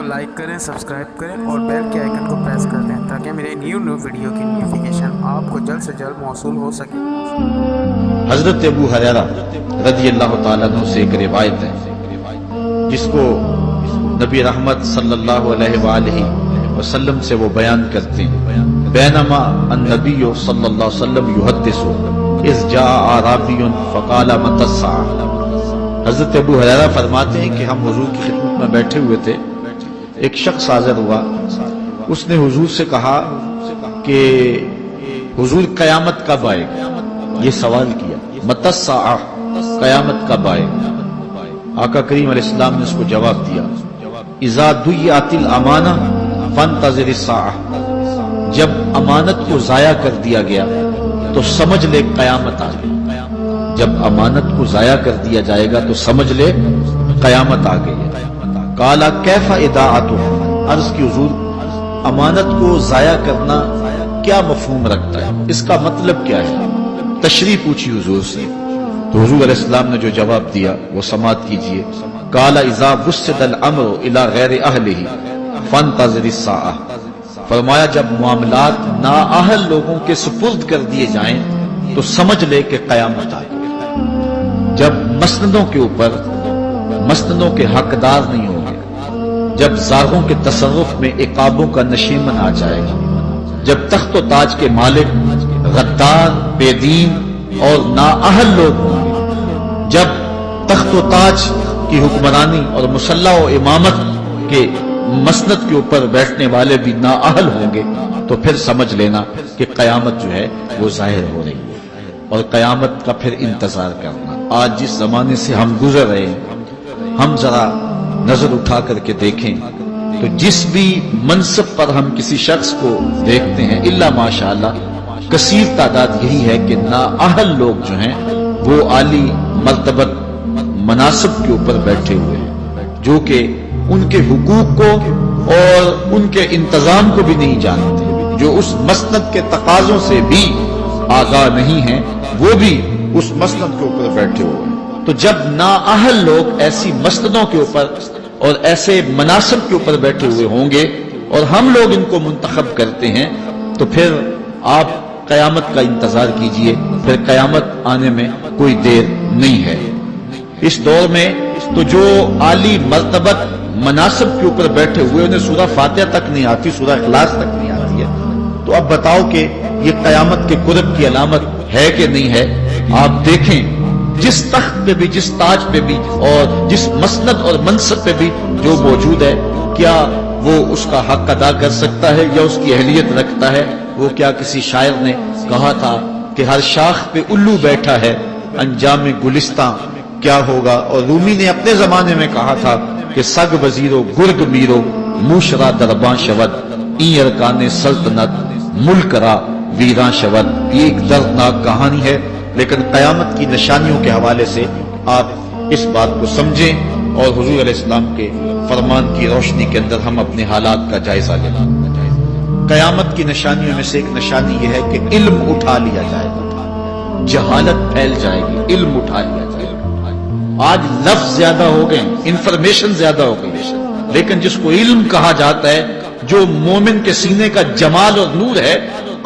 کو لائک کریں، سبسکرائب کریں اور بیل کے آئیکن کو پریس کر دیں تاکہ میرے نیو ویڈیو کی نوٹیفیکیشن آپ کو جلد سے جلد موصول ہو سکے۔ حضرت ابو ہریرہ رضی اللہ تعالیٰ عنہ سے ایک روایت ہے جس کو نبی رحمت صلی اللہ علیہ وآلہ وسلم سے وہ بیان کرتے ہیں۔ بینما النبی صلی اللہ علیہ وسلم یحدث اذ جاء اعرابی فقال متی الساعۃ۔ حضرت ابو ہریرہ فرماتے ہیں کہ ہم حضور کی خدمت میں بیٹھے ہوئے تھے، ایک شخص حاضر ہوا، اس نے حضور سے کہا کہ حضور قیامت کب آئے گی؟ یہ سوال کیا، متی الساعۃ، قیامت کب آئے گی؟ آقا کریم علیہ السلام نے اس کو جواب دیا، اذا ضیعت الامانہ فانتظر الساعۃ، جب امانت کو ضائع کر دیا گیا تو سمجھ لے قیامت آ گئی۔ جب امانت کو ضائع کر دیا جائے گا تو سمجھ لے قیامت آ گئی ہے۔ قال کیف اضاعتها، عرض کی حضور امانت کو ضائع کرنا کیا مفہوم رکھتا ہے، اس کا مطلب کیا ہے؟ تشریح پوچھی حضور سے تو حضور علیہ السلام نے جو جواب دیا وہ سماعت کیجئے۔ قال اذا وسد الامر الى غیر اہلہ فانتظر الساعۃ، فرمایا جب معاملات نااہل لوگوں کے سپرد کر دیے جائیں تو سمجھ لے کہ قیامت آ گئی۔ جب مسندوں کے اوپر مسندوں کے حقدار نہیں ہوں گے، جب زاغوں کے تصرف میں عقابوں کا نشیمن آ جائے گا، جب تخت و تاج کے مالک غدار، بے دین اور نااہل لوگ ہوں گے، جب تخت و تاج کی حکمرانی اور مسلح و امامت کے مسند کے اوپر بیٹھنے والے بھی نااہل ہوں گے، تو پھر سمجھ لینا کہ قیامت جو ہے وہ ظاہر ہو رہی ہے اور قیامت کا پھر انتظار کرنا۔ آج جس زمانے سے ہم گزر رہے ہیں، ہم ذرا نظر اٹھا کر کے دیکھیں تو جس بھی منصب پر ہم کسی شخص کو دیکھتے ہیں الا ماشاءاللہ کثیر تعداد یہی ہے کہ نااہل لوگ جو ہیں وہ عالی مرتبت مناصب کے اوپر بیٹھے ہوئے ہیں، جو کہ ان کے حقوق کو اور ان کے انتظام کو بھی نہیں جانتے، جو اس مسند کے تقاضوں سے بھی آگاہ نہیں ہیں، وہ بھی اس مسند کے اوپر بیٹھے ہوئے ہیں۔ تو جب نااہل لوگ ایسی مسندوں کے اوپر اور ایسے مناصب کے اوپر بیٹھے ہوئے ہوں گے اور ہم لوگ ان کو منتخب کرتے ہیں تو پھر آپ قیامت کا انتظار کیجئے، پھر قیامت آنے میں کوئی دیر نہیں ہے۔ اس دور میں تو جو عالی مرتبت مناصب کے اوپر بیٹھے ہوئے انہیں سورہ فاتحہ تک نہیں آتی، سورہ اخلاص تک نہیں آتی ہے، تو اب بتاؤ کہ یہ قیامت کے قرب کی علامت ہے کہ نہیں ہے؟ آپ دیکھیں جس تخت پہ بھی، جس تاج پہ بھی اور جس مسند اور منصب پہ بھی جو موجود ہے، کیا وہ اس کا حق ادا کر سکتا ہے یا اس کی اہلیت رکھتا ہے؟ وہ کیا کسی شاعر نے کہا تھا کہ ہر شاخ پہ الو بیٹھا ہے، انجام گلستاں کیا ہوگا؟ اور رومی نے اپنے زمانے میں کہا تھا کہ سگ وزیرو گرگ میرو موشرا درباں شود، این ارکان سلطنت ملک را ویراں شود۔ یہ ایک دردناک کہانی ہے، لیکن قیامت کی نشانیوں کے حوالے سے آپ اس بات کو سمجھیں اور حضور علیہ السلام کے فرمان کی روشنی کے اندر ہم اپنے حالات کا جائزہ لیں۔ قیامت کی نشانیوں میں سے ایک نشانی یہ ہے کہ علم اٹھا لیا جائے گا، جہالت پھیل جائے گی، علم اٹھا لیا جائے گا۔ آج لفظ زیادہ ہو گئے، انفارمیشن زیادہ ہو گئی، لیکن جس کو علم کہا جاتا ہے، جو مومن کے سینے کا جمال اور نور ہے،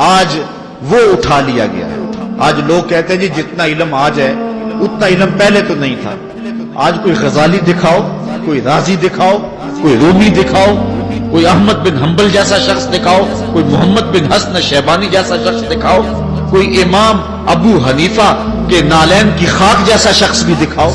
آج وہ اٹھا لیا گیا ہے۔ آج لوگ کہتے ہیں جی جتنا علم آج ہے اتنا علم پہلے تو نہیں تھا۔ آج کوئی غزالی دکھاؤ، کوئی رازی دکھاؤ، کوئی رومی دکھاؤ، کوئی احمد بن حنبل جیسا شخص دکھاؤ، کوئی محمد بن حسن شیبانی جیسا شخص دکھاؤ، کوئی امام ابو حنیفہ کے نالین کی خاک جیسا شخص بھی دکھاؤ،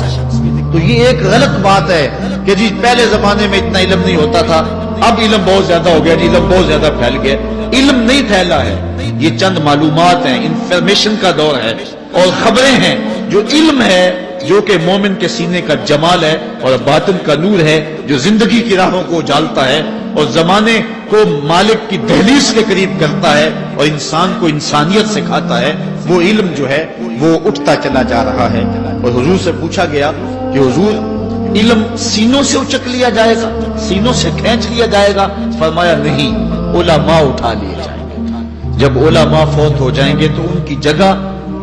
تو یہ ایک غلط بات ہے کہ جی پہلے زمانے میں اتنا علم نہیں ہوتا تھا، اب علم بہت زیادہ ہو گیا، جی علم بہت زیادہ پھیل گیا۔ علم نہیں پھیلا ہے، یہ چند معلومات ہیں، انفارمیشن کا دور ہے اور خبریں ہیں۔ جو علم ہے، جو کہ مومن کے سینے کا جمال ہے اور باطن کا نور ہے، جو زندگی کی راہوں کو اجالتا ہے اور زمانے کو مالک کی دہلیز کے قریب کرتا ہے اور انسان کو انسانیت سکھاتا ہے، وہ علم جو ہے وہ اٹھتا چلا جا رہا ہے۔ اور حضور سے پوچھا گیا کہ حضور علم سینوں سے اچک لیا جائے گا، سینوں سے کھینچ لیا جائے گا؟ فرمایا نہیں، علماء اٹھا لیے جائیں گے۔ جب علماء فوت ہو جائیں گے تو ان کی جگہ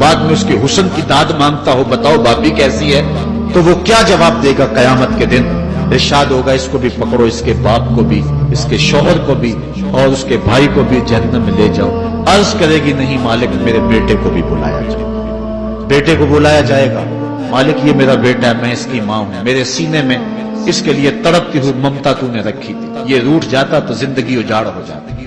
بعد میں اس کے حسن کی داد مانگتا ہو، بتاؤ بھابھی کیسی ہے، تو وہ کیا جواب دے گا قیامت کے دن؟ ارشاد ہوگا اس کو بھی پکڑو، اس کے باپ کو بھی، اس کے شوہر کو بھی اور اس کے بھائی کو بھی جہنم میں لے جاؤ۔ عرض کرے گی نہیں مالک میرے بیٹے کو بھی بلایا جائے۔ بیٹے کو بلایا جائے گا، مالک یہ میرا بیٹا ہے، میں اس کی ماں ہوں، میرے سینے میں اس کے لیے تڑپتی ہوئی ممتا تو نے رکھی تھی، یہ روٹھ جاتا تو زندگی اجاڑ ہو جاتی،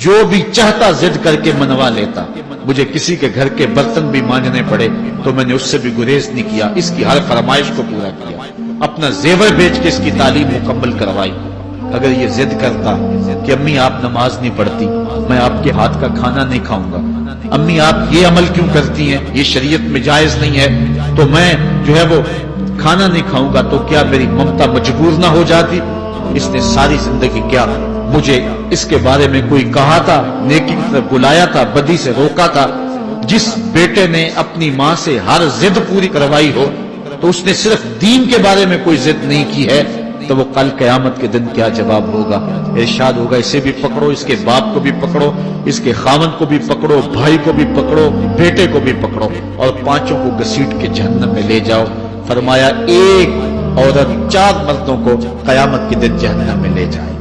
جو بھی چاہتا ضد کر کے منوا لیتا، مجھے کسی کے گھر کے برتن بھی مانجنے پڑے تو میں نے اس سے بھی گریز نہیں کیا، اس کی ہر فرمائش کو پورا کیا، اپنا زیور بیچ کے اس کی تعلیم مکمل کروائی۔ اگر یہ ضد کرتا کہ امی آپ نماز نہیں پڑھتی، میں آپ کے ہاتھ کا کھانا نہیں کھاؤں گا، امی آپ یہ عمل کیوں کرتی ہیں، یہ شریعت میں جائز نہیں ہے، تو میں جو ہے وہ کھانا نہیں کھاؤں گا، تو کیا میری ممتا مجبور نہ ہو جاتی؟ اس نے ساری زندگی کیا مجھے اس کے بارے میں کوئی کہا تھا، نیکی کی طرف بلایا تھا، بدی سے روکا تھا؟ جس بیٹے نے اپنی ماں سے ہر ضد پوری کروائی ہو تو اس نے صرف دین کے بارے میں کوئی ضد نہیں کی ہے، تو وہ کل قیامت کے دن کیا جواب ہوگا؟ ارشاد ہوگا اسے بھی پکڑو، اس کے باپ کو بھی پکڑو، اس کے خاوند کو بھی پکڑو، بھائی کو بھی پکڑو، بیٹے کو بھی پکڑو، اور پانچوں کو گھسیٹ کے جہنم میں لے جاؤ۔ فرمایا ایک عورت 4 مردوں کو قیامت کے دن جہنم میں لے جائے۔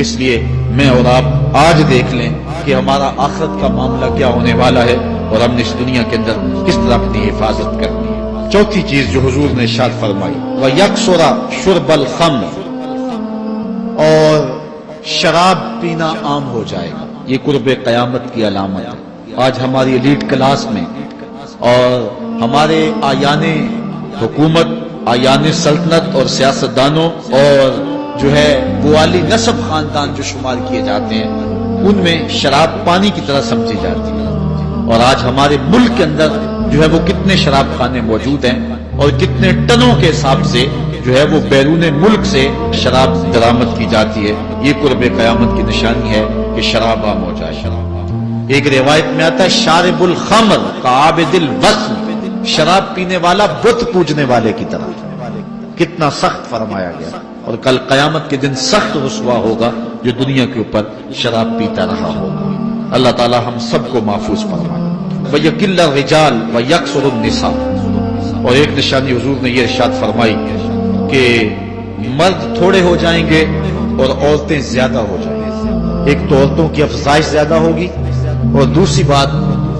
اس لیے میں اور آپ آج دیکھ لیں کہ ہمارا آخرت کا معاملہ کیا ہونے والا ہے اور ہم نے اس دنیا کے اندر کس طرح اپنی حفاظت کرنی ہے۔ چوتھی چیز جو حضور نے ارشاد فرمائی، وَيَكْثُرَ شُرْبَ الْخَمْرِ، اور شراب پینا عام ہو جائے گا، یہ قرب قیامت کی علامت ہے۔ آج ہماری ایلیٹ کلاس میں اور ہمارے آیان حکومت، آیان سلطنت اور سیاستدانوں اور جو ہے والی نسب خاندان جو شمار کیے جاتے ہیں، ان میں شراب پانی کی طرح سمجھی جاتی ہے، اور آج ہمارے ملک کے اندر جو ہے وہ کتنے شراب خانے موجود ہیں اور کتنے ٹنوں کے حساب سے جو ہے وہ بیرون ملک سے شراب درآمد کی جاتی ہے۔ یہ قرب قیامت کی نشانی ہے کہ شراب عام ہو جائے۔ ایک روایت میں آتا ہے شارب الخمر کعابد الوثن، شراب پینے والا بت پوجنے والے کی طرح۔ کتنا سخت فرمایا گیا، اور کل قیامت کے دن سخت رسوا ہوگا جو دنیا کے اوپر شراب پیتا رہا ہوگا۔ اللہ تعالی ہم سب کو محفوظ فرمائے۔ وَيَقِلَّ الرِّجَالُ وَيَكْثُرُ النِّسَاءُ، اور ایک نشانی حضور نے یہ ارشاد فرمائی کہ مرد تھوڑے ہو جائیں گے اور عورتیں زیادہ ہو جائیں گی۔ ایک تو عورتوں کی افزائش زیادہ ہوگی، اور دوسری بات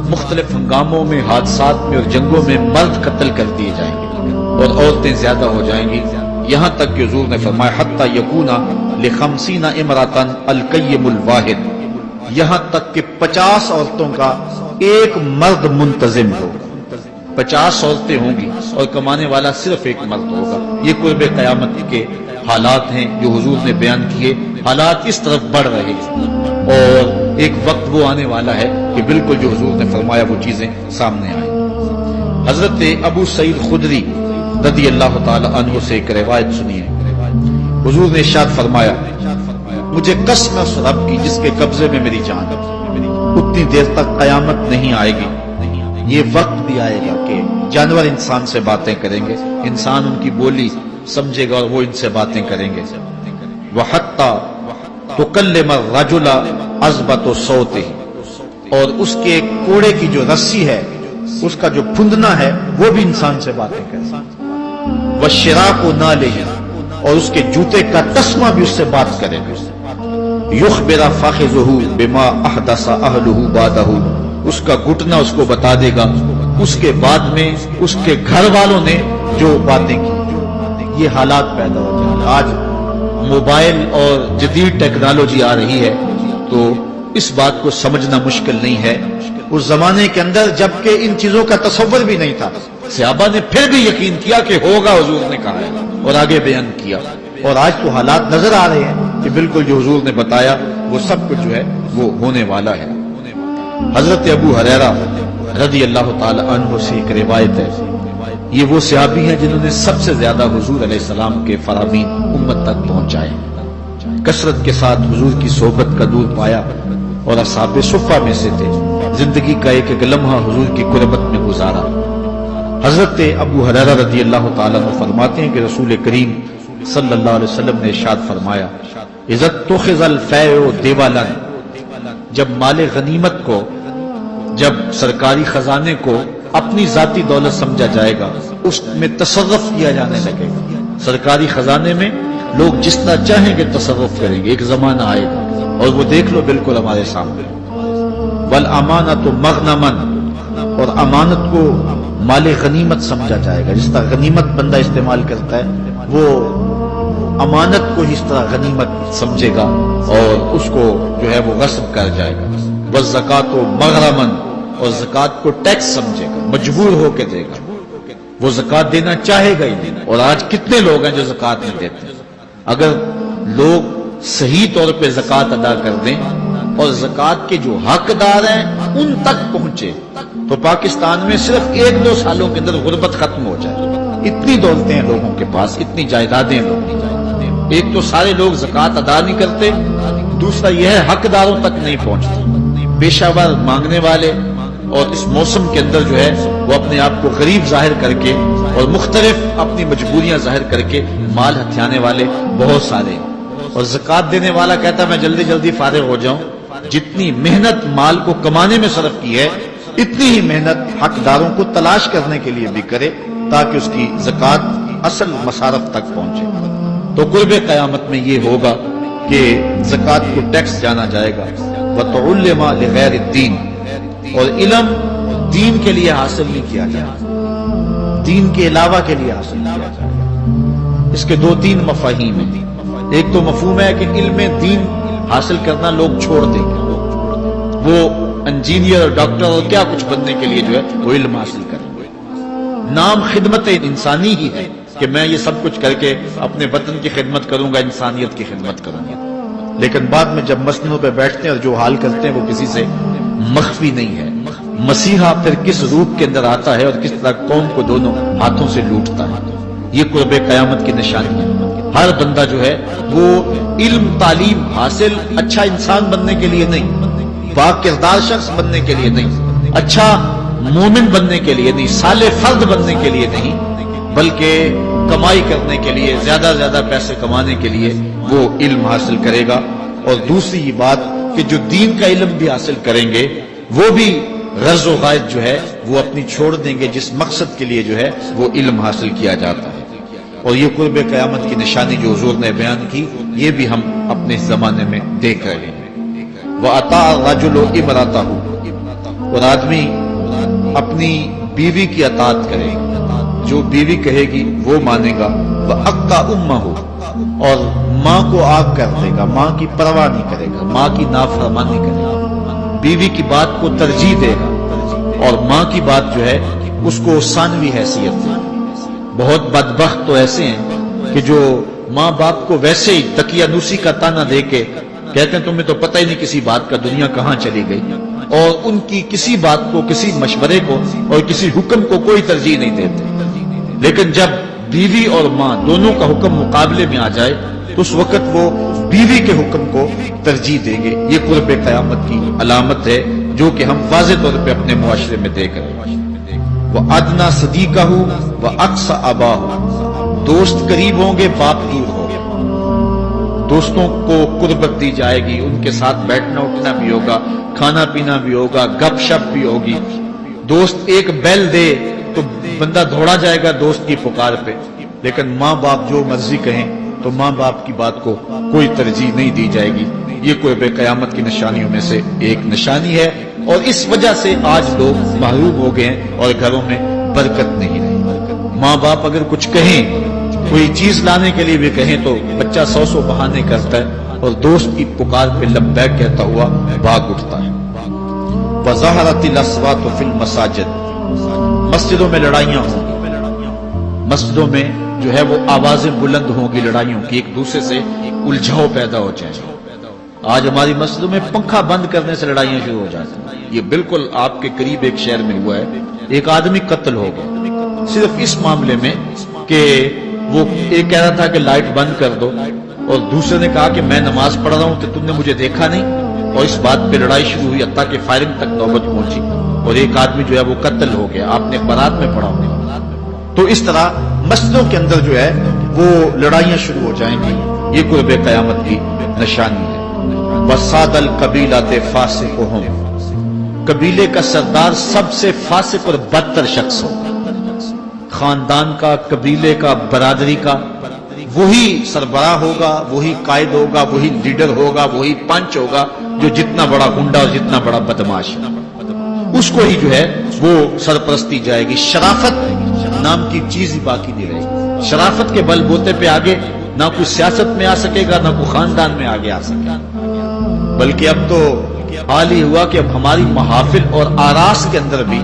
مختلف ہنگاموں میں، حادثات میں اور جنگوں میں مرد قتل کر دیے جائیں گے اور عورتیں زیادہ ہو جائیں گی، یہاں تک کہ حضور نے فرمایا حتی یکون ل50 امرأۃ القیم الواحد، یہاں تک کہ 50 عورتوں کا ایک مرد منتظم ہوگا۔ 50 عورتیں ہوں گی اور کمانے والا صرف ایک مرد ہوگا۔ یہ قرب قیامت کے حالات ہیں جو حضور نے بیان کیے۔ حالات اس طرف بڑھ رہے ہیں اور ایک وقت وہ آنے والا ہے کہ بالکل جو حضور نے فرمایا وہ چیزیں سامنے آئیں۔ حضرت ابو سعید خدری رضی اللہ تعالی عنہ سے ایک روایت سنیے۔ حضور نے ارشاد فرمایا مجھے قسم اس رب کی جس کے قبضے میں میری جان ہے، اتنی دیر تک قیامت نہیں آئے گی، یہ وقت بھی آئے گا کہ جانور انسان سے باتیں کریں گے، انسان ان کی بولی سمجھے گا اور وہ ان سے باتیں کریں گے۔ وَحَتَّى تُكَلِّمَ الرَّجُلَ عَزْبَةُ صَوْتِهِ، اور اس کے کوڑے کی جو رسی ہے، اس کا جو پھندنا ہے، وہ بھی انسان سے باتیں کرے گا۔ وَالشِّرَاقُ نَالِهِ، اور اس کے جوتے کا تسمہ بھی اس سے بات کرے گا۔ يُخْبِرَ فَخِذُهُ بِمَا أَحْدَثَ أَهْلُهُ بَعْدَهُ، اس کا گھٹنا اس کو بتا دے گا اس کے بعد میں اس کے گھر والوں نے جو باتیں کی۔ یہ حالات پیدا ہو جائیں۔ آج موبائل اور جدید ٹیکنالوجی آ رہی ہے تو اس بات کو سمجھنا مشکل نہیں ہے۔ اس زمانے کے اندر جبکہ ان چیزوں کا تصور بھی نہیں تھا، صحابہ نے پھر بھی یقین کیا کہ ہوگا، حضور نے کہا ہے اور آگے بیان کیا، اور آج تو حالات نظر آ رہے ہیں کہ بالکل جو حضور نے بتایا وہ سب کچھ جو ہے وہ ہونے والا ہے۔ حضرت ابو ہریرہ رضی اللہ تعالی عنہ سے ایک روایت ہے، یہ وہ صحابی ہیں جنہوں نے سب سے زیادہ حضور علیہ السلام کے فرامین امت تک پہنچائے، کثرت کے ساتھ حضور کی صحبت کا دور پایا اور اصحاب صفہ میں سے تھے، زندگی کا ایک ایک لمحہ حضور کی قربت میں گزارا۔ حضرت ابو ہریرہ رضی اللہ تعالیٰ عنہ فرماتے ہیں کہ رسول کریم صلی اللہ علیہ وسلم نے ارشاد فرمایا اذا اتخذ الفیء دیوالا، جب مال غنیمت کو جب سرکاری خزانے کو اپنی ذاتی دولت سمجھا جائے گا، اس میں تصرف کیا جانے لگے گا۔ سرکاری خزانے میں لوگ جس طرح چاہیں گے تصرف کریں گے، ایک زمانہ آئے گا اور وہ دیکھ لو بالکل ہمارے سامنے۔ والامانۃ مغنما، اور امانت کو مال غنیمت سمجھا جائے گا۔ جس طرح غنیمت بندہ استعمال کرتا ہے، وہ امانت کو اس طرح غنیمت سمجھے گا اور اس کو جو ہے وہ غصب کر جائے گا۔ والزکوٰۃ مغرما، اور زکوٰۃ کو ٹیکس سمجھے گا، مجبور ہو کے دے گا، وہ زکوٰۃ دینا چاہے گا ہی نہیں۔ اور آج کتنے لوگ ہیں جو زکوٰۃ نہیں دیتے؟ اگر لوگ صحیح طور پہ زکوٰۃ ادا کر دیں اور زکوٰۃ کے جو حقدار ہیں ان تک پہنچے تو پاکستان میں صرف 1-2 سالوں کے اندر غربت ختم ہو جائے۔ اتنی دولتیں ہیں لوگوں کے پاس، اتنی جائیدادیں لوگ، ایک تو سارے لوگ زکوٰۃ ادا نہیں کرتے، دوسرا یہ ہے حقداروں تک نہیں پہنچتے۔ پیشہ ور مانگنے والے اور اس موسم کے اندر جو ہے وہ اپنے آپ کو غریب ظاہر کر کے اور مختلف اپنی مجبوریاں ظاہر کر کے مال ہتھیانے والے بہت سارے ہیں۔ اور زکوٰۃ دینے والا کہتا ہے میں جلدی جلدی فارغ ہو جاؤں۔ جتنی محنت مال کو کمانے میں صرف کی ہے، اتنی ہی محنت حقداروں کو تلاش کرنے کے لیے بھی کرے تاکہ اس کی زکوٰۃ اصل مصارف تک پہنچے۔ تو قرب قیامت میں یہ ہوگا کہ زکوٰۃ کو ٹیکس جانا جائے گا۔ وَتُعُلِّمَ لِغَيْرِ الدِّينِ، اور علم دین کے لیے حاصل نہیں کیا جائے، دین کے علاوہ کے لیے حاصل کیا جائے۔ اس کے 2-3 مفاہیم ہیں۔ ایک تو مفہوم ہے کہ علم دین حاصل کرنا لوگ چھوڑ دیں گے، وہ انجینئر اور ڈاکٹر اور کیا کچھ بننے کے لیے جو ہے وہ علم حاصل کریں گے۔ نام خدمت انسانی ہی ہے کہ میں یہ سب کچھ کر کے اپنے وطن کی خدمت کروں گا، انسانیت کی خدمت کروں گا، لیکن بعد میں جب مسجدوں پہ بیٹھتے ہیں اور جو حال کرتے ہیں وہ کسی سے مخفی نہیں ہے۔ مسیحا پھر کس روپ کے اندر آتا ہے اور کس طرح قوم کو دونوں ہاتھوں سے لوٹتا ہے، یہ قرب قیامت کی نشانی ہے۔ ہر بندہ جو ہے وہ علم تعلیم حاصل اچھا انسان بننے کے لیے نہیں، پاک کردار شخص بننے کے لیے نہیں، اچھا مومن بننے کے لیے نہیں، صالح فرد بننے کے لیے نہیں، بلکہ کمائی کرنے کے لیے، زیادہ سے زیادہ پیسے کمانے کے لیے وہ علم حاصل کرے گا۔ اور دوسری یہ بات کہ جو دین کا علم بھی حاصل کریں گے وہ بھی غرض و غائد جو ہے وہ اپنی چھوڑ دیں گے جس مقصد کے لیے جو ہے وہ علم حاصل کیا جاتا ہے۔ اور یہ قرب قیامت کی نشانی جو حضور نے بیان کی، یہ بھی ہم اپنے زمانے میں دیکھ رہے ہیں۔ وَأَطَاعَ الرَّجُلُ امْرَأَتَهُ، اور آدمی اپنی بیوی کی اطاعت کرے، جو بیوی کہے گی وہ مانے گا۔ وَأَقَّى أُمَّهُ، اور ماں کو آگ کر دے گا، ماں کی پرواہ نہیں کرے گا، ماں کی نافرمانی کرے گا، بیوی کی بات کو ترجیح دے گا اور ماں کی بات جو ہے اس کو ثانوی حیثیت دے گا۔ بہت بدبخت تو ایسے ہیں کہ جو ماں باپ کو ویسے ہی تقیانوسی کا تانا دے کے کہتے ہیں تمہیں تو پتہ ہی نہیں کسی بات کا دنیا کہاں چلی گئی، اور ان کی کسی بات کو، کسی مشورے کو اور کسی حکم کو کوئی ترجیح نہیں دیتے۔ لیکن جب بیوی اور ماں دونوں کا حکم مقابلے میں آ جائے تو اس وقت وہ بیوی کے حکم کو ترجیح دیں گے۔ یہ قرب قیامت کی علامت ہے جو کہ ہم واضح طور پہ اپنے معاشرے میں دیکھ رہے ہیں۔ وَأَدْنَىٰ صَدِيقَهُ وَأَقْصَىٰ أَبَاهُ، دوست قریب ہوں گے، باپ دور ہوگا۔ دوستوں کو قربت دی جائے گی، ان کے ساتھ بیٹھنا اٹھنا بھی ہوگا، کھانا پینا بھی ہوگا، گپ شپ بھی ہوگی۔ دوست ایک بیل دے تو بندہ دوڑا جائے گا دوست کی پکار پہ، لیکن ماں باپ جو مرضی کہیں تو ماں باپ کی بات کو کوئی ترجیح نہیں دی جائے گی۔ یہ قرب قیامت کی نشانیوں میں سے ایک نشانی ہے، اور اس وجہ سے آج لوگ محروم ہو گئے ہیں اور گھروں میں برکت نہیں رہی۔ ماں باپ اگر کچھ کہیں، کوئی چیز لانے کے لیے بھی کہیں تو بچہ 100 بہانے کرتا ہے اور دوست کی پکار پہ لبیک کہتا ہوا بھاگ اٹھتا ہے۔ وَظَهَرَتِ الْأَصْوَاتُ فِي الْمَسَاجِدِ، مسجدوں میں لڑائیاں ہوں گی، مسجدوں میں جو ہے وہ آوازیں بلند ہوں گی لڑائیوں کی، ایک دوسرے سے الجھاؤ پیدا ہو جائے گا۔ آج ہماری مسجدوں میں پنکھا بند کرنے سے لڑائیاں شروع ہو جاتی ہیں۔ یہ بالکل آپ کے قریب ایک شہر میں ہوا ہے، ایک آدمی قتل ہو گیا صرف اس معاملے میں کہ وہ ایک کہہ رہا تھا کہ لائٹ بند کر دو، اور دوسرے نے کہا کہ میں نماز پڑھ رہا ہوں تو تم نے مجھے دیکھا نہیں، اور اس بات پہ لڑائی شروع ہوئی، حتیٰ کہ فائرنگ تک نوبت پہنچی اور ایک آدمی جو ہے وہ قتل ہو گیا۔ آپ نے اخبارات میں پڑھا ہوگا۔ تو اس طرح مسجدوں کے اندر جو ہے وہ لڑائیاں شروع ہو جائیں گی، یہ قرب قیامت کی نشانی ہے۔ وَصَادَ الْقَبِيلَةِ فَاسِقُهُمْ، قبیلے کا سردار سب سے فاسق اور بدتر شخص ہو، خاندان کا، قبیلے کا، برادری کا وہی سربراہ ہوگا، وہی قائد ہوگا، وہی لیڈر ہوگا، وہی پنچ ہوگا جو جتنا بڑا گنڈا اور جتنا بڑا بدماش ہے اس کو ہی جو ہے وہ سرپرستی جائے گی۔ شرافت نام کی چیز ہی باقی نہیں رہے گی۔ شرافت کے بل بوتے پہ آگے نہ کوئی سیاست میں آ سکے گا، نہ کوئی خاندان میں آگے آ سکے گا، بلکہ اب تو حال ہی ہوا کہ اب ہماری محافل اور آراس کے اندر بھی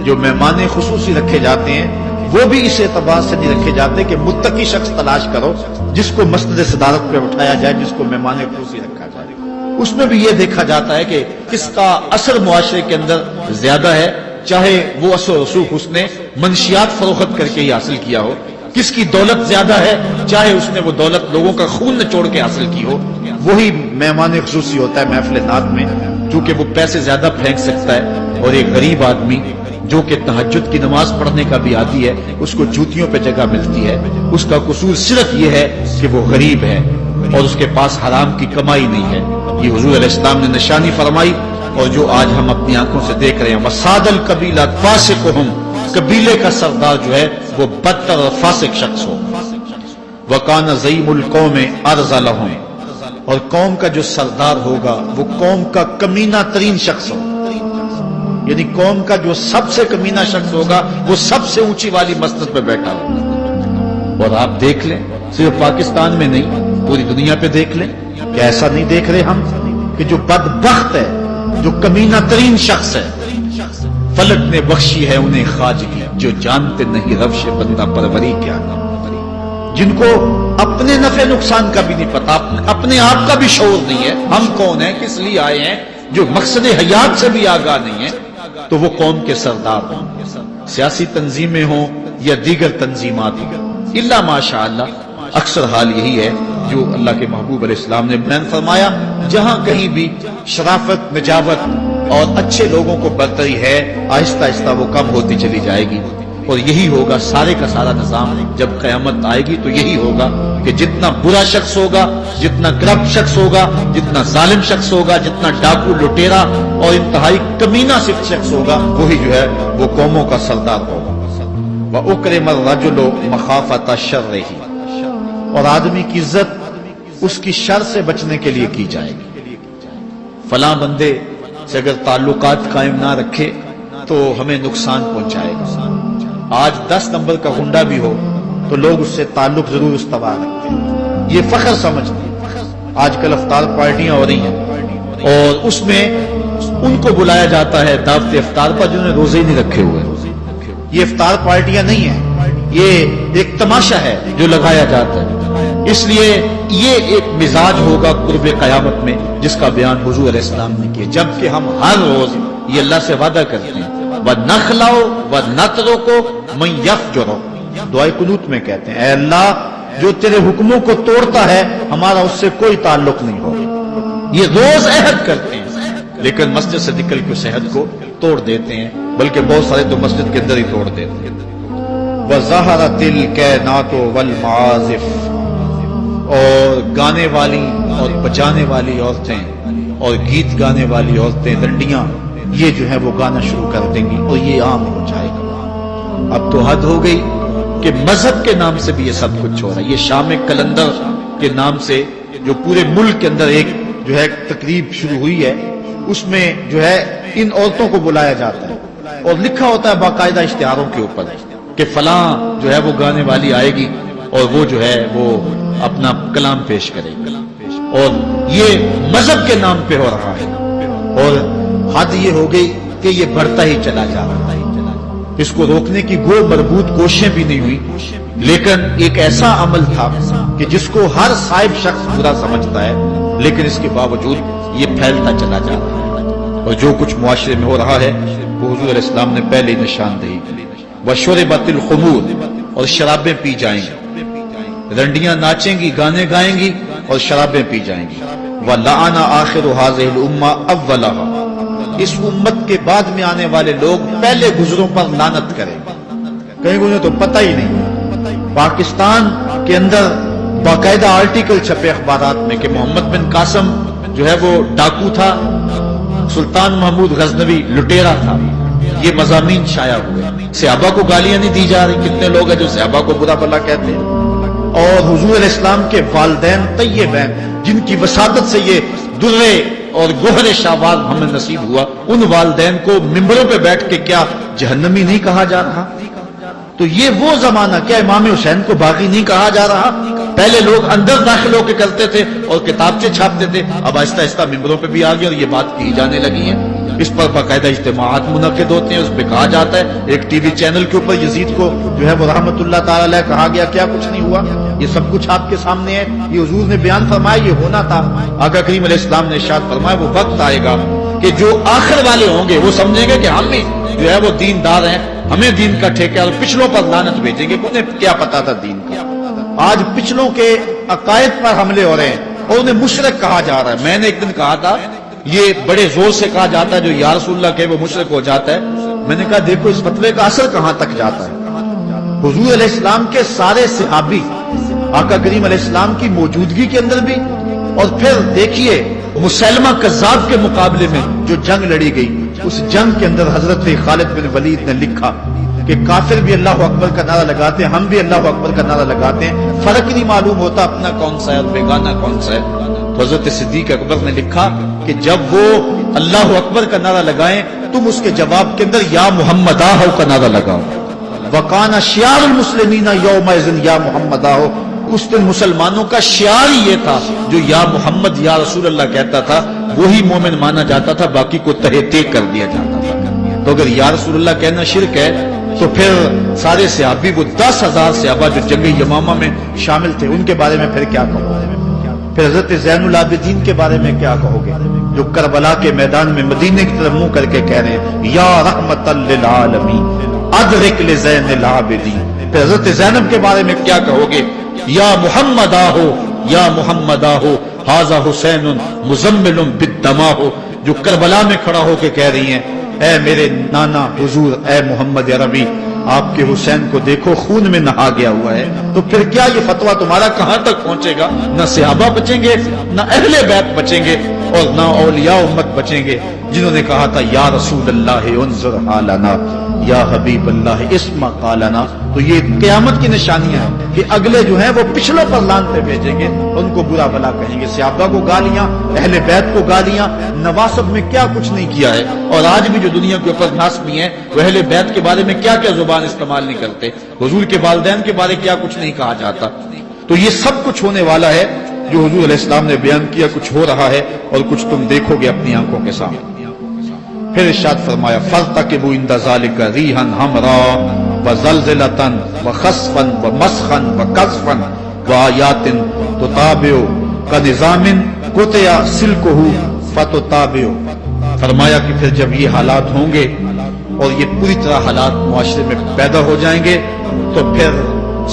جو مہمان خصوصی رکھے جاتے ہیں وہ بھی اس اعتبار سے نہیں رکھے جاتے کہ متقی شخص تلاش کرو جس کو مسند صدارت پہ اٹھایا جائے، جس کو مہمان خصوصی رکھا جائے۔ اس میں بھی یہ دیکھا جاتا ہے کہ کس کا اثر معاشرے کے اندر زیادہ ہے، چاہے وہ اثر و رسوخ اس نے منشیات فروخت کر کے ہی حاصل کیا ہو، کس کی دولت زیادہ ہے، چاہے اس نے وہ دولت لوگوں کا خون نچوڑ کے حاصل کی ہو، وہی مہمان خصوصی ہوتا ہے محفل نعت میں، چونکہ وہ پیسے زیادہ پھینک سکتا ہے۔ اور ایک غریب آدمی جو کہ تہجد کی نماز پڑھنے کا بھی عادی ہے، اس کو جوتیوں پہ جگہ ملتی ہے، اس کا قصور صرف یہ ہے کہ وہ غریب ہے اور اس کے پاس حرام کی کمائی نہیں ہے۔ یہ حضور علیہ السلام نے نشانی فرمائی اور جو آج ہم اپنی آنکھوں سے دیکھ رہے ہیں، وَسَادَ الْقَبِيلَ فَاسِقُهُمْ، قبیلے کا سردار جو ہے وہ بدتر اور فاسق شخص ہو۔ وَكَانَ زَعِيمُ الْقَوْمِ أَرْذَلَهُمْ، اور قوم کا جو سردار ہوگا وہ قوم کا کمینہ ترین شخص ہو، یعنی قوم کا جو سب سے کمینہ شخص ہوگا وہ سب سے اونچی والی مسند پہ بیٹھا ہوگا۔ اور آپ دیکھ لیں، صرف پاکستان میں نہیں پوری دنیا پہ دیکھ لیں، کیا ایسا نہیں دیکھ رہے ہم کہ جو بدبخت ہے، جو کمینہ ترین شخص ہے، فلک نے بخشی ہے انہیں خواجگی، جو جانتے نہیں روش بندہ پروری کیا، جن کو اپنے نفع نقصان کا بھی نہیں پتا، اپنے آپ کا بھی شعور نہیں ہے، ہم کون ہیں، کس لیے آئے ہیں، جو مقصد حیات سے بھی آگاہ نہیں ہے، تو وہ قوم کے سردار ہوں، سیاسی تنظیمیں ہوں یا دیگر تنظیمات ہوں، الا ماشاء اللہ اکثر حال یہی ہے جو اللہ کے محبوب علیہ السلام نے بیان فرمایا، جہاں کہیں بھی شرافت، نجابت اور اچھے لوگوں کو برتری ہے، آہستہ آہستہ وہ کم ہوتی چلی جائے گی، اور یہی ہوگا سارے کا سارا نظام جب قیامت آئے گی تو یہی ہوگا کہ جتنا برا شخص ہوگا، جتنا کرپٹ شخص ہوگا، جتنا ظالم شخص ہوگا، جتنا ڈاکو لٹیرا اور انتہائی کمینہ صرف شخص ہوگا، وہی جو ہے وہ قوموں کا سردار ہوگا۔ وَأُكْرِمَ الرَّجُلُ مَخَافَةَ شَرِّهِ، اور آدمی کی عزت اس کی شر سے بچنے کے لیے کی جائے گی۔ فلاں بندے سے اگر تعلقات قائم نہ رکھے تو ہمیں نقصان پہنچائے گا۔ آج 10 نمبر کا گنڈا بھی ہو تو لوگ اس سے تعلق ضرور استوار رکھتے ہیں، یہ فخر سمجھتے ہیں۔ آج کل افطار پارٹیاں ہو رہی ہیں اور اس میں ان کو بلایا جاتا ہے دعوت افطار پر جنہوں نے روزے نہیں رکھے ہوئے۔ یہ افطار پارٹیاں نہیں ہیں، یہ ایک تماشا ہے جو لگایا جاتا ہے۔ اس لیے یہ ایک مزاج ہوگا قرب قیامت میں جس کا بیان حضور علیہ السلام نے کیا، جبکہ ہم ہر روز یہ اللہ سے وعدہ کرتے ہیں وَنَخْلَعُ وَنَتْرُكُ مَن يَفْجُرُ، دعائے قنوت میں کہتے ہیں اے اللہ جو تیرے حکموں کو توڑتا ہے ہمارا اس سے کوئی تعلق نہیں ہوگا۔ یہ روز عہد کرتے ہیں لیکن مسجد سے نکل کے اس عہد کو توڑ دیتے ہیں، بلکہ بہت سارے تو مسجد کے اندر ہی توڑ دیتے ہیں۔ وَظَهَرَتِ الْكَيْنَاتُ وَالْمَعَازِفُ، اور گانے والی اور بجانے والی عورتیں اور گیت گانے والی عورتیں، لنڈیاں، یہ جو ہے وہ گانا شروع کر دیں گی اور یہ عام ہو جائے گا۔ اب تو حد ہو گئی کہ مذہب کے نام سے بھی یہ سب کچھ ہو رہا ہے۔ یہ شام کلندر کے نام سے جو پورے ملک کے اندر ایک جو ہے تقریب شروع ہوئی ہے، اس میں جو ہے ان عورتوں کو بلایا جاتا ہے اور لکھا ہوتا ہے باقاعدہ اشتہاروں کے اوپر کہ فلاں جو ہے وہ گانے والی آئے گی اور وہ جو ہے وہ اپنا کلام پیش کرے گی، اور یہ مذہب کے نام پہ ہو رہا ہے، اور حد یہ ہو گئی کہ یہ بڑھتا ہی چلا جا رہا ہے۔ اس کو روکنے کی گو مربوط کوششیں بھی نہیں ہوئی، لیکن ایک ایسا عمل تھا کہ جس کو ہر صاحب شخص برا سمجھتا ہے، لیکن اس کے باوجود یہ پھیلتا چلا جا رہا ہے، اور جو کچھ معاشرے میں ہو رہا ہے وہ حضور علیہ السلام نے پہلے نشاندہی کی۔ وَشُرِبَتِ الْخُمُورُ، اور شرابیں پی جائیں گی، رنڈیاں ناچیں گی، گانے گائیں گی اور شرابیں پی جائیں گی۔ وَلَعَنَ آخِرُ هَذِهِ الْأُمَّةِ أَوَّلَهَا، اس امت کے بعد میں آنے والے لوگ پہلے گزروں پر لعنت کریں، کہیں انہیں تو پتہ ہی نہیں۔ پاکستان کے اندر باقاعدہ آرٹیکل چھپے اخبارات میں کہ محمد بن قاسم جو ہے وہ ڈاکو تھا، سلطان محمود غزنوی لٹیرا تھا، یہ مضامین شائع ہوئے۔ صحابہ کو گالیاں نہیں دی جا رہی، کتنے لوگ ہیں جو صحابہ کو برا بھلا کہتے ہیں، اور حضور علیہ السلام کے والدین طیبین جن کی وساطت سے یہ درے اور گوہر شاہباز ہمیں نصیب ہوا، ان والدین کو ممبروں پہ بیٹھ کے کیا جہنمی نہیں کہا جا رہا؟ تو یہ وہ زمانہ، کیا امام حسین کو باغی نہیں کہا جا رہا؟ پہلے لوگ اندر داخل ہو کے کرتے تھے اور کتابچے چھاپتے تھے، اب آہستہ آہستہ ممبروں پہ بھی آ گئے اور یہ بات کی جانے لگی ہے۔ اس پر باقاعدہ اجتماعات منعقد ہوتے ہیں، اس پہ کہا جاتا ہے۔ ایک ٹی وی چینل کے اوپر یزید کو جو ہے وہ رحمت اللہ تعالی علیہ کہا گیا، کیا کچھ نہیں ہوا، یہ سب کچھ آپ کے سامنے ہے، یہ حضور نے بیان فرمایا، یہ ہونا تھا۔ آقا کریم علیہ السلام نے ارشاد فرمایا وہ وقت آئے گا کہ جو آخر والے ہوں گے وہ سمجھیں گے کہ ہم بھی جو ہے وہ دیندار ہیں، ہمیں دین کا ٹھیکہ، اور پچھلوں پر لعنت بھیجیں گے، انہیں کیا پتا تھا دین کا۔ آج پچھلوں کے عقائد پر حملے ہو رہے ہیں اور انہیں مشرک کہا جا رہا ہے۔ میں نے ایک دن کہا تھا، یہ بڑے زور سے کہا جاتا ہے جو یا رسول اللہ کہ وہ مشرک ہو جاتا ہے۔ میں نے کہا دیکھو اس فتوے کا اثر کہاں تک جاتا ہے۔ حضور علیہ السلام کے سارے صحابی آقا کریم علیہ السلام کی موجودگی کے اندر بھی، اور پھر دیکھیے مسلمہ کذاب کے مقابلے میں جو جنگ لڑی گئی، اس جنگ کے اندر حضرت خالد بن ولید نے لکھا کہ کافر بھی اللہ اکبر کا نعرہ لگاتے ہیں، ہم بھی اللہ اکبر کا نعرہ لگاتے ہیں، فرق نہیں معلوم ہوتا اپنا کون سا ہے اور بیگانہ کون سا ہے۔ تو حضرت صدیق اکبر نے لکھا کہ جب وہ اللہ اکبر کا نعرہ لگائیں تم اس کے جواب کے اندر یا محمد آہو کا نعرہ لگاؤ۔ وَقَانَ شِعَارُ الْمُسْلِمِينَ يَوْمَئِذٍ یا محمد آہو، اس دن مسلمانوں کا شعار ہی یہ تھا، جو یا محمد یا رسول اللہ کہتا تھا وہی مومن مانا جاتا تھا، باقی کو تہہ تیگ کر دیا جاتا تھا۔ تو اگر یا رسول اللہ کہنا شرک ہے تو پھر سارے صحابی، وہ 10,000 صحابہ جو جنگ یمامہ میں شامل تھے، ان کے بارے میں پھر کیا کہو گے؟ پھر حضرت زین العابدین کے بارے میں کیا کہو گے جو کربلا کے میدان میں مدینے کی طرف منہ کر کے کہہ رہے ہیں یا رحمت للعالمین ادرک لزین العابدین۔ پھر حضرت زینب کے بارے میں کیا کہو گے؟ یا محمد آہو یا محمد آہو ھذا حسین مزمل بالدماء، جو کربلا میں کھڑا ہو کے کہہ رہی ہیں اے میرے نانا حضور، اے محمد عربی، آپ کے حسین کو دیکھو خون میں نہا گیا ہوا ہے۔ تو پھر کیا یہ فتویٰ تمہارا کہاں تک پہنچے گا؟ نہ صحابہ بچیں گے، نہ اہل بیت بچیں گے، اور نہ اولیاء امت بچیں گے، جنہوں نے کہا تھا یا رسول اللہ انظر حالنا یا حبیب اللہ اسمع قالنا۔ تو یہ قیامت کی نشانیاں ہیں کہ اگلے جو ہیں وہ پچھلوں پر لعنتیں بھیجیں گے، ان کو برا بھلا کہیں گے، صحابہ کو گالیاں، اہل بیت کو گالیاں، نواسب میں کیا کچھ نہیں کیا ہے۔ اور آج بھی جو دنیا کے اوپر ناسبی ہیں وہ اہل بیت کے بارے میں کیا کیا زبان استعمال نہیں کرتے، حضور کے والدین کے بارے کیا کچھ نہیں کہا جاتا۔ تو یہ سب کچھ ہونے والا ہے جو حضور علیہ السلام نے بیان کیا، کچھ ہو رہا ہے اور کچھ تم دیکھو گے اپنی آنکھوں کے سامنے۔ پھر ارشاد فرمایا فَارْتَقِبُوا عِنْدَ ذَلِكَ رِيحًا حَمْرَاءَ وَزَلْزَلَةً وَخَسْفًا وَمَسْخًا وَقَذْفًا وَآيَاتٍ تُتَابِعُ كَنِظَامٍ قُطِعَ سِلْكُهُ فَتُتَابِعُ۔ فرمایا کہ پھر جب یہ حالات ہوں گے اور یہ پوری طرح حالات معاشرے میں پیدا ہو جائیں گے تو پھر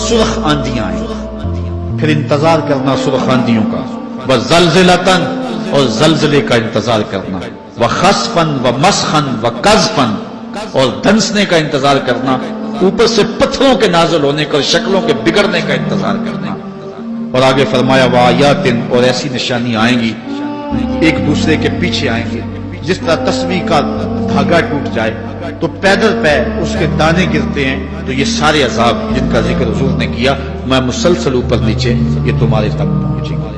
سرخ آندیاں آئیں گی، پھر انتظار کرنا سرخ آندیوں کا، وَزَلْزَلَةً اور زلزلے کا انتظار کرنا، وَخَسْفًا وَمَسْخًا وَقَذْفًا اور دھنسنے کا انتظار کرنا، اوپر سے پتھروں کے نازل ہونے کا اور شکلوں کے بگڑنے کا انتظار کرنا۔ اور آگے فرمایا وَآيَاتٍ اور ایسی نشانیاں آئیں گی ایک دوسرے کے پیچھے آئیں گے، جس طرح تسبیح کا دھاگا ٹوٹ جائے تو پیدل پہ اس کے دانے گرتے ہیں، تو یہ سارے عذاب جن کا ذکر حضور نے کیا میں مسلسل اوپر نیچے یہ تمہارے تک پہنچیں گے۔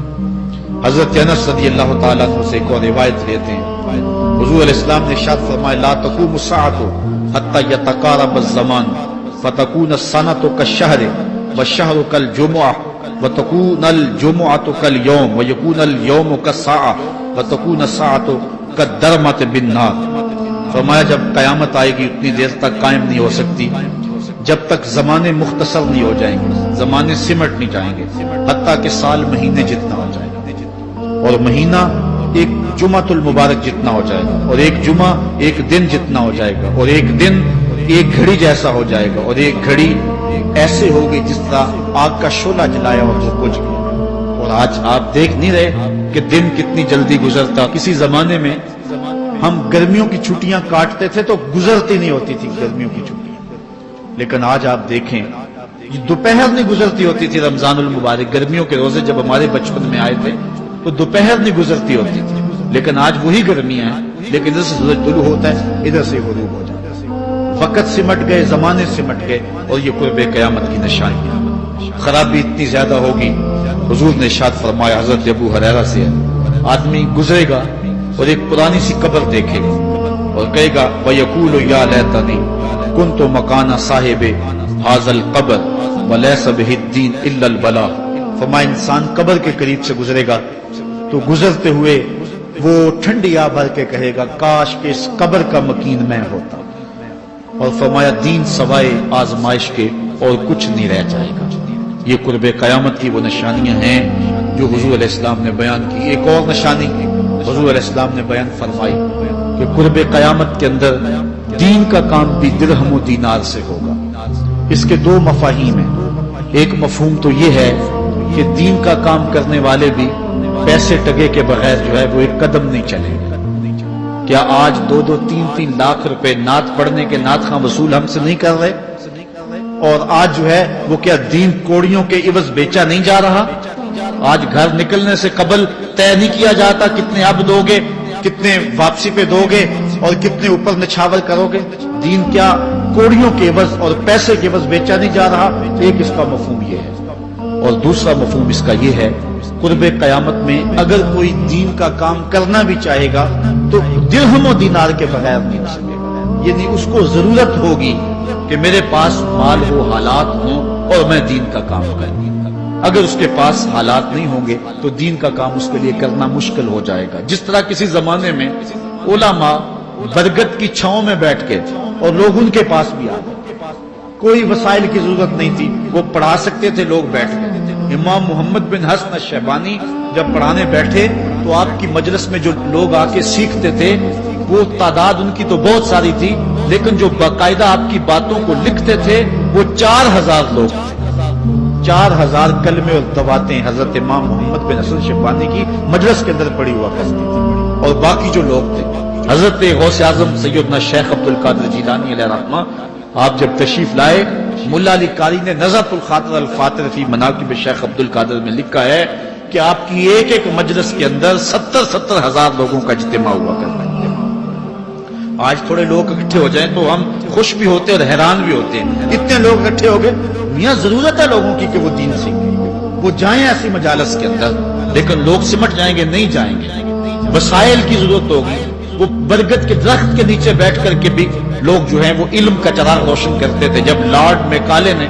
حضرت انس رضی اللہ تعالیٰ عنہ سے ایک اور روایت لیتے ہیں، حضور علیہ السلام نے ارشاد فرمایا لا تقوم الساعة حتى يتقارب الزمان فتكون السنة كالشهر والشهر كالجمعة وتكون الجمعة كاليوم ويكون اليوم كالساعة وتكون الساعة كالدرمة بالنار۔ فرمایا جب قیامت آئے گی اتنی دیر تک قائم نہیں ہو سکتی جب تک زمانے مختصر نہیں ہو جائیں گے، زمانے سمٹ نہیں جائیں گے، حتیٰ کہ سال مہینے جتنا ہو جائے گا، اور مہینہ ایک جمعۃ المبارک جتنا ہو جائے گا، اور ایک جمعہ ایک دن جتنا ہو جائے گا، اور ایک دن ایک گھڑی جیسا ہو جائے گا، اور ایک گھڑی ایسے ہوگی جس طرح آگ کا شعلہ جلایا اور وہ بجھ گیا۔ اور آج آپ دیکھ نہیں رہے کہ دن کتنی جلدی گزرتا۔ کسی زمانے میں ہم گرمیوں کی چھٹیاں کاٹتے تھے تو گزرتی نہیں ہوتی تھی گرمیوں کی چھٹیاں، لیکن آج آپ دیکھیں یہ دوپہر نہیں گزرتی ہوتی تھی رمضان المبارک۔ گرمیوں کے روزے جب ہمارے بچپن میں آئے تھے تو دوپہر نہیں گزرتی ہوتی تھی، لیکن آج وہی گرمیاں ہیں لیکن ادھر سے سورج طلوع ہوتا ہے، ادھر سے غروب ہو جاتا ہے۔ وقت سمٹ گئے، زمانے سمٹ گئے، اور یہ قرب قیامت کی نشانی ہے۔ خرابی اتنی زیادہ ہوگی، حضور نے ارشاد فرمایا حضرت ابو ہریرہ سے، آدمی گزرے گا اور ایک پرانی سی قبر دیکھے گا اور کہے گا وَيَقُولُ يَا لَيْتَنِي كُنْتُ مَكَانَ صَاحِبِ هَذَا الْقَبْرِ وَلَيْسَ بِهِ الدِّينُ إِلَّا الْبَلَاغُ۔ فرمایا انسان قبر کے قریب سے گزرے گا تو گزرتے ہوئے وہ ٹھنڈی آہ بھر کے کہے گا کاش کہ اس قبر کا مکین میں ہوتا، اور فرمایا دین سوائے آزمائش کے اور کچھ نہیں رہ جائے گا۔ یہ قرب قیامت کی وہ نشانیاں ہیں جو حضور علیہ السلام نے بیان کی۔ ایک اور نشانی حضور علیہ السلام نے بیان فرمائی کہ قرب قیامت کے اندر دین کا کام بھی درہم و دینار سے ہوگا۔ اس کے دو مفاہیم ہیں۔ ایک مفہوم تو یہ ہے کہ دین کا کام کرنے والے بھی پیسے ٹگے کے بغیر جو ہے وہ ایک قدم نہیں چلیں گے۔ کیا آج 2-3 لاکھ روپے نعت پڑھنے کے نعت خواں وصول ہم سے نہیں کر رہے؟ اور آج جو ہے وہ کیا دین کوڑیوں کے عوض بیچا نہیں جا رہا؟ آج گھر نکلنے سے قبل طے نہیں کیا جاتا کتنے اب دو گے، کتنے واپسی پہ دو گے اور کتنے اوپر نچھاور کرو گے؟ دین کیا کوڑیوں کے عوض اور پیسے کے عوض بیچا نہیں جا رہا؟ ایک اس کا مفہوم یہ ہے، اور دوسرا مفہوم اس کا یہ ہے قرب قیامت میں اگر کوئی دین کا کام کرنا بھی چاہے گا تو درہم و دینار کے بغیر نہیں ہو سکے گا۔ یعنی اس کو ضرورت ہوگی کہ میرے پاس مال ہو، حالات ہوں اور میں دین کا کام کروں۔ اگر اس کے پاس حالات نہیں ہوں گے تو دین کا کام اس کے لیے کرنا مشکل ہو جائے گا۔ جس طرح کسی زمانے میں علماء برگد کی چھاؤں میں بیٹھ کے اور لوگ ان کے پاس بھی آ گئے، کوئی وسائل کی ضرورت نہیں تھی، وہ پڑھا سکتے تھے، لوگ بیٹھ گئے۔ امام محمد بن حسن الشیبانی جب پڑھانے بیٹھے تو آپ کی مجلس میں جو لوگ آ کے سیکھتے تھے وہ تعداد ان کی تو بہت ساری تھی، لیکن جو باقاعدہ آپ کی باتوں کو لکھتے تھے وہ 4000 لوگ تھے۔ 4000 کلمے اور دعواتیں حضرت امام محمد بن حسن الشیبانی کی مجلس کے اندر پڑی ہوا کرتی تھی، اور باقی جو لوگ تھے حضرت غوث اعظم سیدنا شیخ عبد القادر جیلانی علیہ رحمہ، آپ جب تشریف لائے ملا علی قاری نے نظرۃ الخاطر الفاتر فی مناقب شیخ عبد القادر میں لکھا ہے کہ آپ کی ایک ایک مجلس کے اندر 70 ہزار لوگوں کا اجتماع ہوا کرتا ہے۔ آج تھوڑے لوگ اکٹھے ہو جائیں تو ہم خوش بھی ہوتے اور حیران بھی ہوتے ہیں، اتنے لوگ اکٹھے ہو گئے۔ میاں ضرورت ہے لوگوں کی کہ وہ دین سیکھیں، وہ جائیں ایسی مجالس کے اندر، لیکن لوگ سمٹ جائیں گے، نہیں جائیں گے۔ وسائل کی ضرورت ہوگی، وہ برگد کے درخت کے نیچے بیٹھ کر کے بھی لوگ جو ہیں وہ علم کا چراغ روشن کرتے تھے۔ جب لارڈ میکالے نے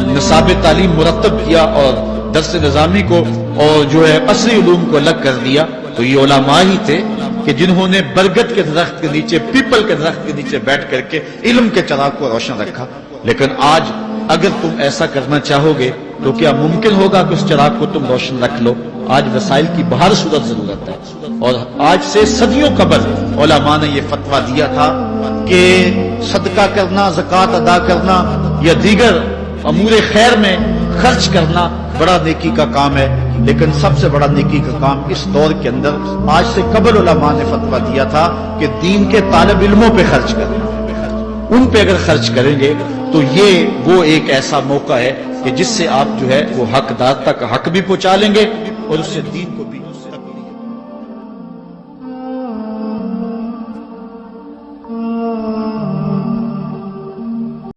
نصاب تعلیم مرتب کیا اور درس نظامی کو اور جو ہے عصری علوم کو الگ کر دیا تو یہ علماء ہی تھے کہ جنہوں نے برگد کے درخت کے نیچے، پیپل کے درخت کے نیچے بیٹھ کر کے علم کے چراغ کو روشن رکھا۔ لیکن آج اگر تم ایسا کرنا چاہو گے تو کیا ممکن ہوگا کہ اس چراغ کو تم روشن رکھ لو؟ آج وسائل کی بہر صورت ضرورت ہے، اور آج سے صدیوں قبل علماء نے یہ فتویٰ دیا تھا کہ صدقہ کرنا، زکوٰۃ ادا کرنا یا دیگر امور خیر میں خرچ کرنا بڑا نیکی کا کام ہے، لیکن سب سے بڑا نیکی کا کام اس دور کے اندر آج سے قبل علماء نے فتویٰ دیا تھا کہ دین کے طالب علموں پہ خرچ کرنا۔ ان پہ اگر خرچ کریں گے تو یہ وہ ایک ایسا موقع ہے کہ جس سے آپ جو ہے وہ حقدار تک حق بھی پہنچا لیں گے اور اس سے دین کو بھی